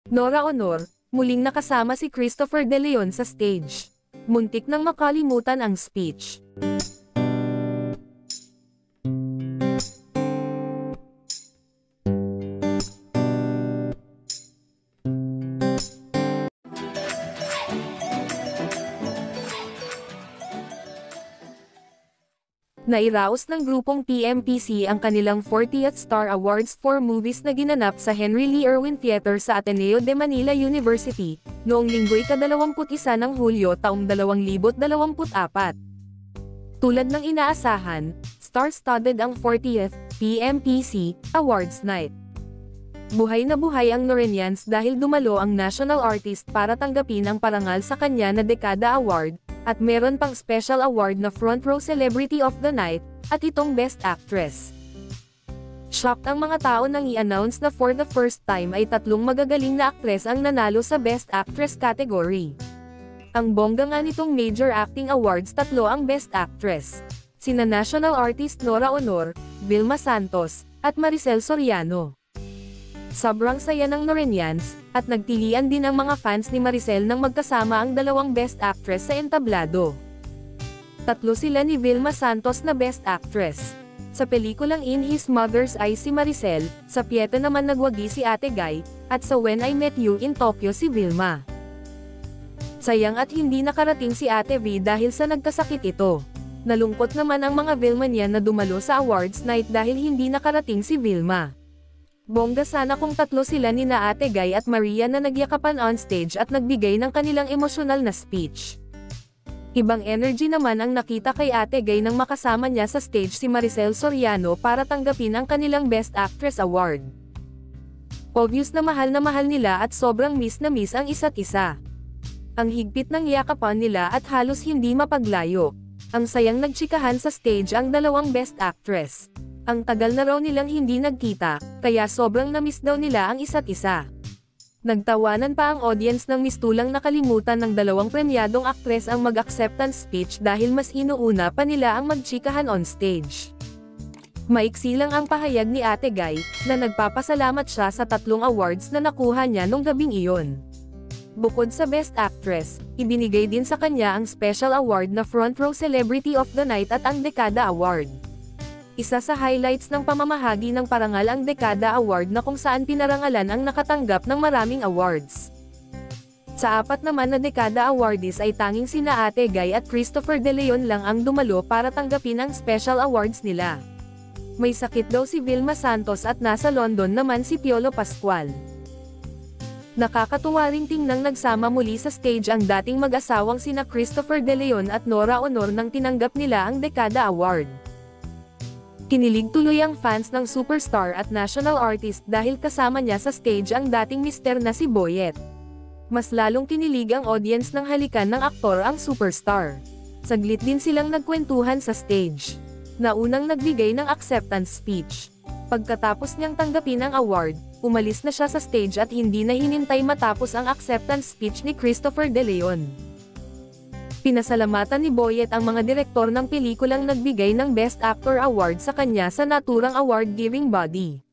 Nora Honor, muling nakasama si Christopher De Leon sa stage. Muntik nang makalimutan ang speech. Nairaos ng grupong PMPC ang kanilang 40th Star Awards for movies na ginanap sa Henry Lee Irwin Theater sa Ateneo de Manila University, noong Linggo'y ika-21 ng Hulyo taong 2024. Tulad ng inaasahan, star-studded ang 40th PMPC Awards Night. Buhay na buhay ang Norenians dahil dumalo ang national artist para tanggapin ang parangal sa kanya na Dekada Award, at meron pang special award na Front Row Celebrity of the Night, at itong Best Actress. Shocked ang mga tao nang i-announce na for the first time ay 3 magagaling na aktres ang nanalo sa Best Actress category. Ang bongga nga nitong Major Acting Awards, 3 ang Best Actress. Sina National Artist Nora Honor, Vilma Santos, at Maricel Soriano. Sobrang saya ng Norenians, at nagtilian din ang mga fans ni Maricel nang magkasama ang 2 Best Actress sa entablado. 3 sila ni Vilma Santos na Best Actress. Sa pelikulang In His Mother's Eyes si Maricel, sa Pieta naman nagwagi si Ate Guy, at sa When I Met You in Tokyo si Vilma. Sayang at hindi nakarating si Ate V dahil sa nagkasakit ito. Nalungkot naman ang mga Vilmanian na dumalo sa awards night dahil hindi nakarating si Vilma. Bongga sana kung 3 sila ni na Ate Guy at Maria na nagyakapan on stage at nagbigay ng kanilang emosyonal na speech. Ibang energy naman ang nakita kay Ate Guy nang makasama niya sa stage si Maricel Soriano para tanggapin ang kanilang Best Actress Award. Obvious na mahal nila at sobrang miss na miss ang isa't isa. Ang higpit ng yakapan nila at halos hindi mapaglayo. Ang sayang nagtsikahan sa stage ang 2 Best Actress. Ang tagal na raw nilang hindi nagkita, kaya sobrang na-miss daw nila ang isa't isa. Nagtawanan pa ang audience nang mistulang nakalimutan ng 2 premyadong aktres ang mag-acceptance speech dahil mas inuuna pa nila ang magtsikahan on stage. Maiksi lang ang pahayag ni Ate Guy, na nagpapasalamat siya sa 3 awards na nakuha niya nung gabing iyon. Bukod sa Best Actress, ibinigay din sa kanya ang special award na Front Row Celebrity of the Night at ang Dekada Award. Isa sa highlights ng pamamahagi ng parangal ang Dekada Award na kung saan pinarangalan ang nakatanggap ng maraming awards. Sa 4 naman na Dekada awardees ay tanging sina Ate Guy at Christopher De Leon lang ang dumalo para tanggapin ang special awards nila. May sakit daw si Vilma Santos at nasa London naman si Piolo Pascual. Nakakatuwa ring tingnang nagsama muli sa stage ang dating mag-asawang sina Christopher De Leon at Nora Honor nang tinanggap nila ang Dekada Award. Kinilig tuloy ang fans ng superstar at national artist dahil kasama niya sa stage ang dating mister na si Boyet. Mas lalong kinilig ang audience nang halikan ng aktor ang superstar. Saglit din silang nagkwentuhan sa stage. Naunang nagbigay ng acceptance speech. Pagkatapos niyang tanggapin ang award, umalis na siya sa stage at hindi na hinintay matapos ang acceptance speech ni Christopher De Leon. Pinasalamatan ni Boyet ang mga direktor ng pelikulang nagbigay ng Best Actor Award sa kanya sa naturang award-giving body.